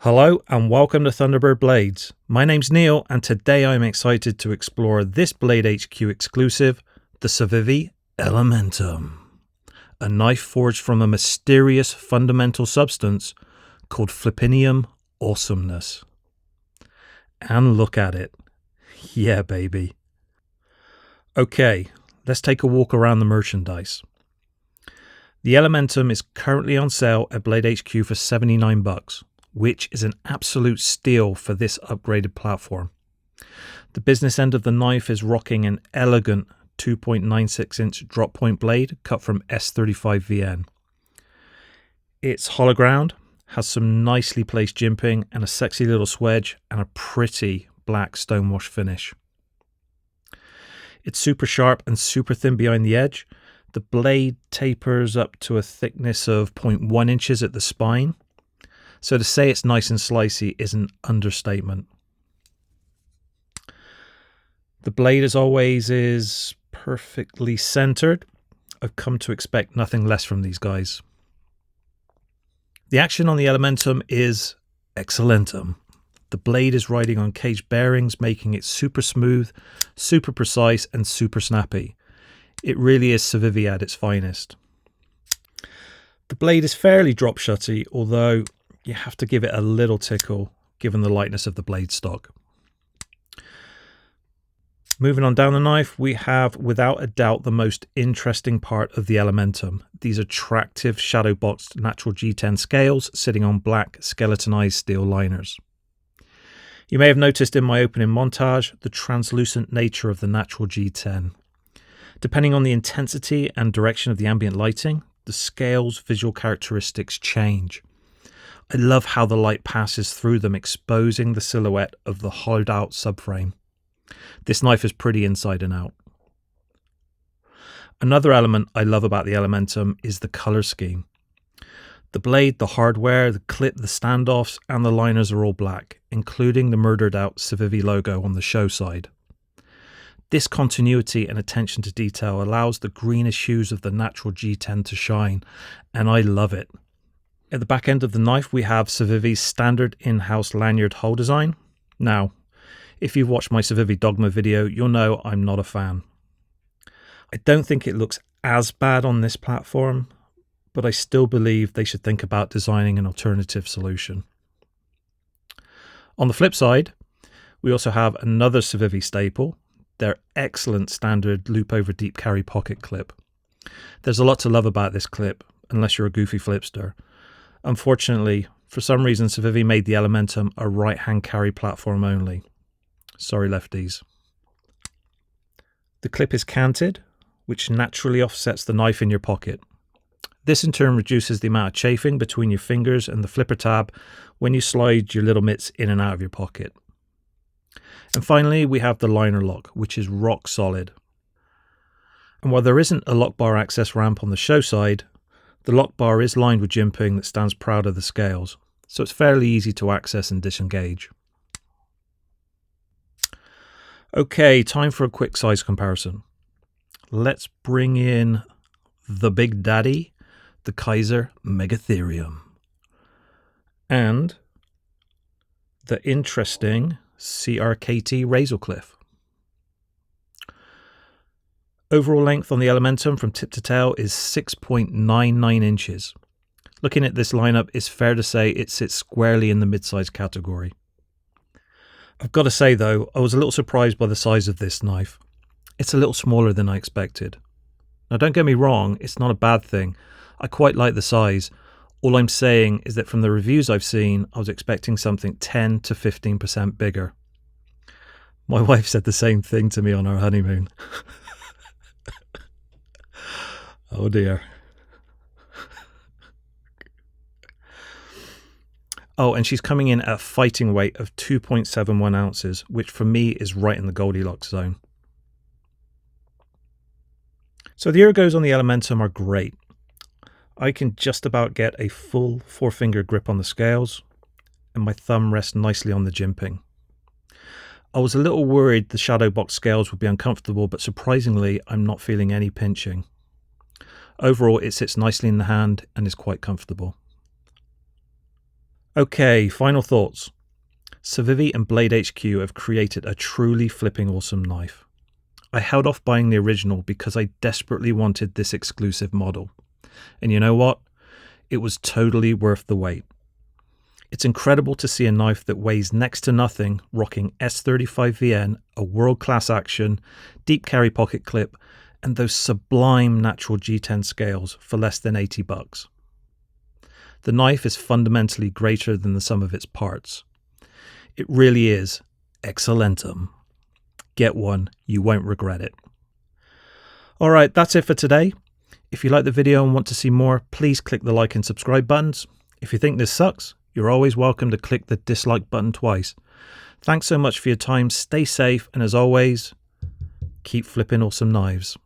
Hello and welcome to Thunderbird Blades. My name's Neil and today I'm excited to explore this Blade HQ exclusive, the CIVIVI Elementum. A knife forged from a mysterious fundamental substance called flippinium awesomeness. And look at it. Yeah, baby. Okay, let's take a walk around the merchandise. The Elementum is currently on sale at Blade HQ for $79. Which is an absolute steal for this upgraded platform. The business end of the knife is rocking an elegant 2.96-inch drop point blade cut from S35VN. It's hollow ground, has some nicely placed jimping and a sexy little swedge and a pretty black stonewash finish. It's super sharp and super thin behind the edge. The blade tapers up to a thickness of 0.1 inches at the spine. So to say it's nice and slicey is an understatement. The blade, as always, is perfectly centered. I've come to expect nothing less from these guys. The action on the Elementum is excellentum. The blade is riding on cage bearings, making it super smooth, super precise, and super snappy. It really is CIVIVI at its finest. The blade is fairly drop shutty, although you have to give it a little tickle given the lightness of the blade stock. Moving on down the knife, we have without a doubt the most interesting part of the Elementum. These attractive shadow boxed natural G10 scales sitting on black skeletonized steel liners. You may have noticed in my opening montage the translucent nature of the natural G10. Depending on the intensity and direction of the ambient lighting, the scale's visual characteristics change. I love how the light passes through them, exposing the silhouette of the hollowed out subframe. This knife is pretty inside and out. Another element I love about the Elementum is the color scheme. The blade, the hardware, the clip, the standoffs, and the liners are all black, including the murdered out CIVIVI logo on the show side. This continuity and attention to detail allows the greenish hues of the natural G10 to shine, and I love it. At the back end of the knife, we have CIVIVI's standard in-house lanyard hole design. Now, if you've watched my CIVIVI Dogma video, you'll know I'm not a fan. I don't think it looks as bad on this platform, but I still believe they should think about designing an alternative solution. On the flip side, we also have another CIVIVI staple, their excellent standard loop over deep carry pocket clip. There's a lot to love about this clip, unless you're a goofy flipster. Unfortunately, for some reason, CIVIVI made the Elementum a right-hand carry platform only. Sorry, lefties. The clip is canted, which naturally offsets the knife in your pocket. This in turn reduces the amount of chafing between your fingers and the flipper tab when you slide your little mitts in and out of your pocket. And finally, we have the liner lock, which is rock solid. And while there isn't a lock bar access ramp on the show side, the lock bar is lined with jimping that stands proud of the scales, so it's fairly easy to access and disengage. Okay, time for a quick size comparison. Let's bring in the big daddy, the Kaiser Megatherium, and the interesting CRKT Razorcliff. Overall length on the Elementum from tip to tail is 6.99 inches. Looking at this lineup, it's fair to say it sits squarely in the mid-size category. I've got to say though, I was a little surprised by the size of this knife. It's a little smaller than I expected. Now don't get me wrong, it's not a bad thing. I quite like the size. All I'm saying is that from the reviews I've seen, I was expecting something 10 to 15% bigger. My wife said the same thing to me on our honeymoon. Oh dear. Oh, and she's coming in at a fighting weight of 2.71 ounces, which for me is right in the Goldilocks zone. So the ergos on the Elementum are great. I can just about get a full 4-finger grip on the scales, and my thumb rests nicely on the jimping. I was a little worried the shadow box scales would be uncomfortable, but surprisingly, I'm not feeling any pinching. Overall, it sits nicely in the hand and is quite comfortable. Okay, final thoughts. CIVIVI and Blade HQ have created a truly flipping awesome knife. I held off buying the original because I desperately wanted this exclusive model. And you know what? It was totally worth the wait. It's incredible to see a knife that weighs next to nothing rocking S35VN, a world-class action, deep carry pocket clip, and those sublime natural G10 scales for less than $80. The knife is fundamentally greater than the sum of its parts. It really is excellentum. Get one, you won't regret it. Alright, that's it for today. If you like the video and want to see more, please click the like and subscribe buttons. If you think this sucks, you're always welcome to click the dislike button twice. Thanks so much for your time, stay safe, and as always, keep flipping awesome knives.